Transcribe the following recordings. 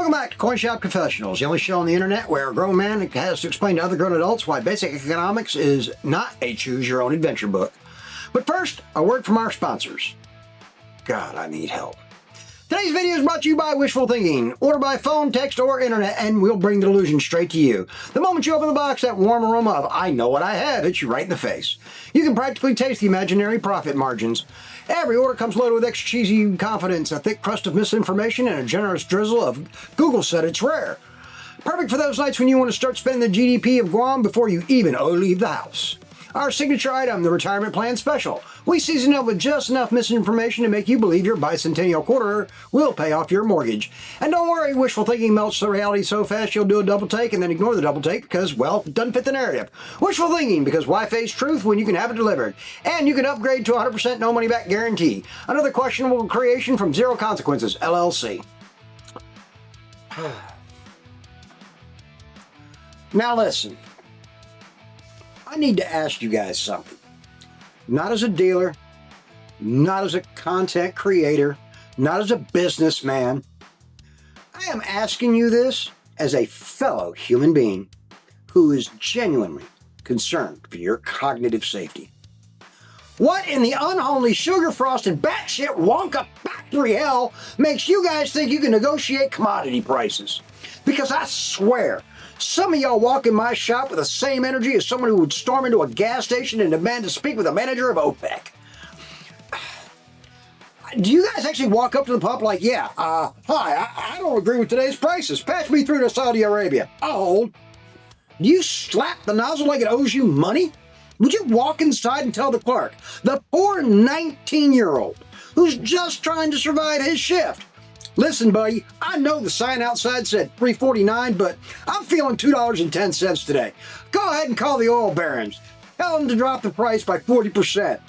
Welcome back to Coin Shop Confessionals, the only show on the internet where a grown man has to explain to other grown adults why basic economics is not a choose-your-own-adventure book. But first, a word from our sponsors. God, I need help. Today's video is brought to you by Wishful Thinking. Order by phone, text, or internet, and we'll bring the delusion straight to you. The moment you open the box, that warm aroma of "I know what I have" hits you right in the face. You can practically taste the imaginary profit margins. Every order comes loaded with extra cheesy confidence, a thick crust of misinformation, and a generous drizzle of "Google said it's rare." Perfect for those nights when you want to start spending the GDP of Guam before you even leave the house. Our signature item, the Retirement Plan Special. We season it with just enough misinformation to make you believe your bicentennial quarter will pay off your mortgage. And don't worry, wishful thinking melts the reality so fast you'll do a double take and then ignore the double take because, well, it doesn't fit the narrative. Wishful thinking, because why face truth when you can have it delivered? And you can upgrade to 100% no money back guarantee. Another questionable creation from Zero Consequences, LLC. Now listen. I need to ask you guys something. Not as a dealer, not as a content creator, not as a businessman. I am asking you this as a fellow human being who is genuinely concerned for your cognitive safety. What in the unholy sugar-frosted batshit Wonka factory hell makes you guys think you can negotiate commodity prices? Because I swear, some of y'all walk in my shop with the same energy as someone who would storm into a gas station and demand to speak with a manager of OPEC. Do you guys actually walk up to the pump like, hi, I don't agree with today's prices. Patch me through to Saudi Arabia. I'll hold. Do you slap the nozzle like it owes you money? Would you walk inside and tell the clerk, the poor 19-year-old who's just trying to survive his shift, "Listen, buddy, I know the sign outside said $3.49, but I'm feeling $2.10 today. Go ahead and call the oil barons. Tell them to drop the price by 40%.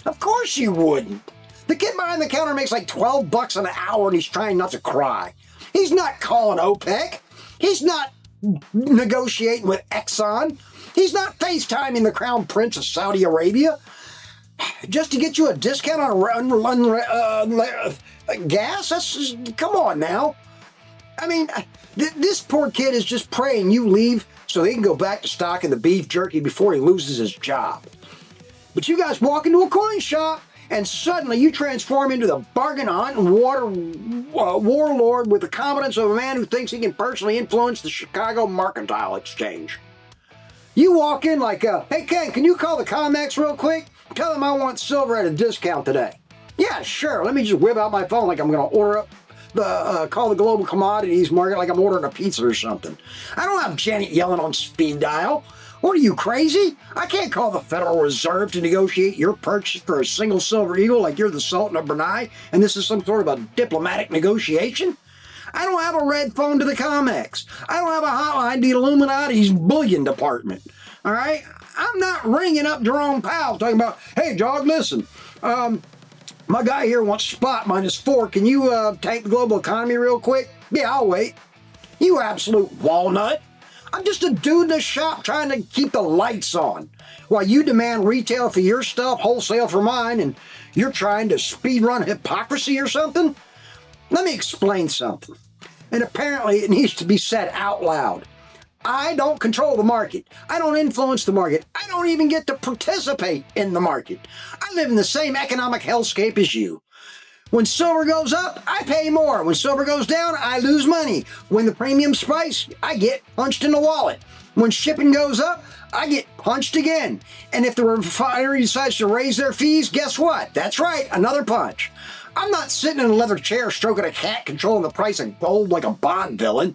Of course you wouldn't. The kid behind the counter makes like $12 an hour and he's trying not to cry. He's not calling OPEC. He's not negotiating with Exxon. He's not FaceTiming the Crown Prince of Saudi Arabia just to get you a discount on gas? Come on now. I mean, this poor kid is just praying you leave so they can go back to stocking the beef jerky before he loses his job. But you guys walk into a coin shop and suddenly you transform into the bargain hunting warlord with the confidence of a man who thinks he can personally influence the Chicago Mercantile Exchange. You walk in like, "Hey Ken, can you call the Comex real quick? Tell them I want silver at a discount today." "Yeah, sure. Let me just whip out my phone like I'm going to order up call the global commodities market like I'm ordering a pizza or something. I don't have Janet yelling on speed dial. What are you, crazy? I can't call the Federal Reserve to negotiate your purchase for a single silver eagle like you're the Sultan of Brunei and this is some sort of a diplomatic negotiation. I don't have a red phone to the Comex. I don't have a hotline to the Illuminati's bullion department. All right? I'm not ringing up Jerome Powell talking about, "Hey, Jog, listen. My guy here wants spot -4. Can you tank the global economy real quick?" "Yeah, I'll wait." You absolute walnut. I'm just a dude in a shop trying to keep the lights on while you demand retail for your stuff, wholesale for mine, and you're trying to speed run hypocrisy or something? Let me explain something. And apparently it needs to be said out loud. I don't control the market. I don't influence the market. I don't even get to participate in the market. I live in the same economic hellscape as you. When silver goes up, I pay more. When silver goes down, I lose money. When the premium spikes, I get punched in the wallet. When shipping goes up, I get punched again. And if the refinery decides to raise their fees, guess what? That's right, another punch. I'm not sitting in a leather chair stroking a cat controlling the price of gold like a Bond villain.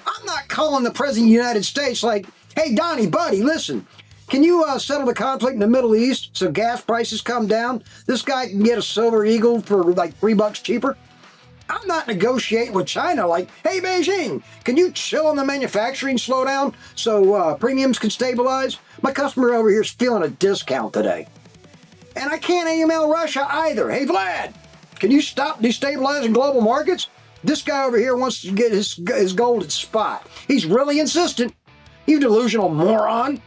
I'm not calling the President of the United States like, "Hey, Donnie, buddy, listen. Can you settle the conflict in the Middle East so gas prices come down? This guy can get a silver eagle for like $3 cheaper." I'm not negotiating with China like, "Hey, Beijing, can you chill on the manufacturing slowdown so premiums can stabilize? My customer over here is feeling a discount today." And I can't email Russia either. "Hey, Vlad, can you stop destabilizing global markets? This guy over here wants to get his gold at spot. He's really insistent. You delusional moron."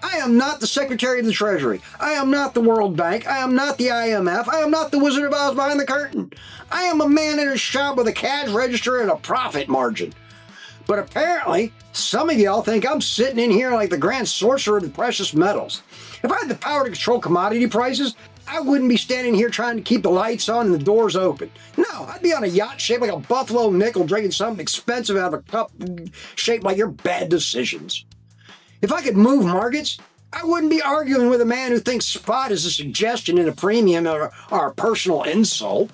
I am not the Secretary of the Treasury. I am not the World Bank. I am not the IMF. I am not the Wizard of Oz behind the curtain. I am a man in a shop with a cash register and a profit margin. But apparently, some of y'all think I'm sitting in here like the grand sorcerer of the precious metals. If I had the power to control commodity prices, I wouldn't be standing here trying to keep the lights on and the doors open. No, I'd be on a yacht shaped like a buffalo nickel drinking something expensive out of a cup shaped like your bad decisions. If I could move markets, I wouldn't be arguing with a man who thinks spot is a suggestion and a premium or a personal insult.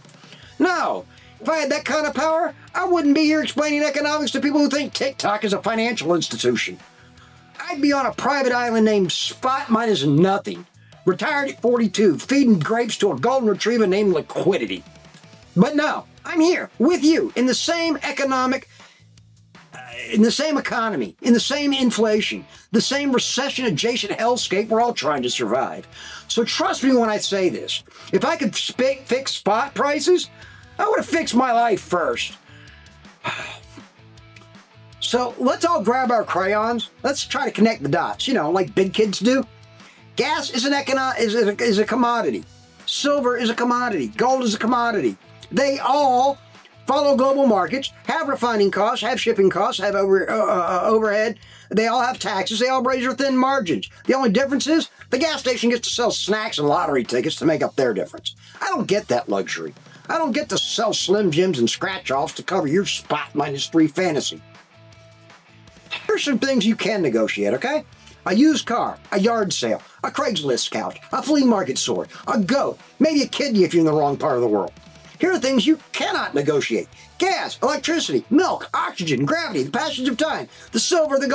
No, if I had that kind of power, I wouldn't be here explaining economics to people who think TikTok is a financial institution. I'd be on a private island named Spot minus nothing, retired at 42, feeding grapes to a golden retriever named Liquidity. But no, I'm here with you in the same economy, in the same inflation, the same recession-adjacent hellscape we're all trying to survive. So trust me when I say this. If I could fix spot prices, I would have fixed my life first. So let's all grab our crayons. Let's try to connect the dots, like big kids do. Gas is a commodity. Silver is a commodity. Gold is a commodity. They all follow global markets, have refining costs, have shipping costs, have overhead. They all have taxes. They all razor thin margins. The only difference is the gas station gets to sell snacks and lottery tickets to make up their difference. I don't get that luxury. I don't get to sell Slim Jims and scratch-offs to cover your spot minus 3 fantasy. Here's some things you can negotiate, okay? A used car, a yard sale, a Craigslist couch, a flea market sword, a goat, maybe a kidney if you're in the wrong part of the world. Here are things you cannot negotiate. Gas, electricity, milk, oxygen, gravity, the passage of time, the silver, the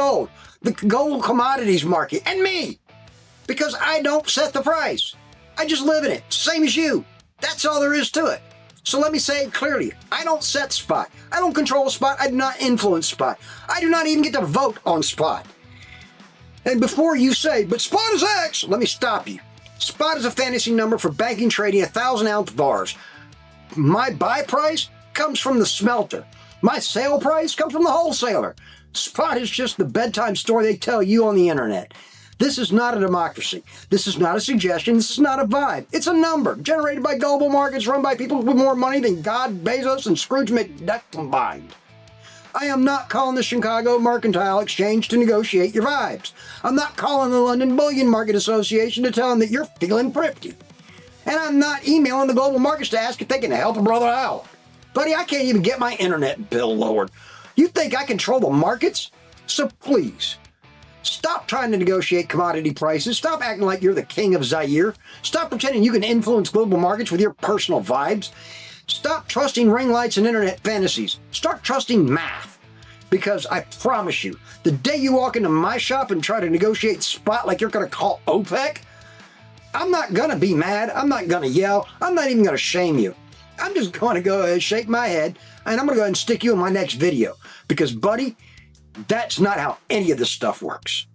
gold commodities market, and me. Because I don't set the price. I just live in it, same as you. That's all there is to it. So let me say it clearly. I don't set spot. I don't control spot. I do not influence spot. I do not even get to vote on spot. And before you say, but spot is X, let me stop you. Spot is a fantasy number for banking trading 1,000-ounce bars. My buy price comes from the smelter. My sale price comes from the wholesaler. Spot is just the bedtime story they tell you on the internet. This is not a democracy. This is not a suggestion. This is not a vibe. It's a number generated by global markets run by people with more money than God, Bezos, and Scrooge McDuck combined. I am not calling the Chicago Mercantile Exchange to negotiate your vibes. I'm not calling the London Bullion Market Association to tell them that you're feeling thrifty. And I'm not emailing the global markets to ask if they can help a brother out. Buddy, I can't even get my internet bill lowered. You think I control the markets? So please, stop trying to negotiate commodity prices. Stop acting like you're the king of Zaire. Stop pretending you can influence global markets with your personal vibes. Stop trusting ring lights and internet fantasies. Start trusting math. Because I promise you, the day you walk into my shop and try to negotiate spot like you're going to call OPEC, I'm not going to be mad. I'm not going to yell. I'm not even going to shame you. I'm just going to go ahead and shake my head, and I'm going to go ahead and stick you in my next video. Because, buddy, that's not how any of this stuff works.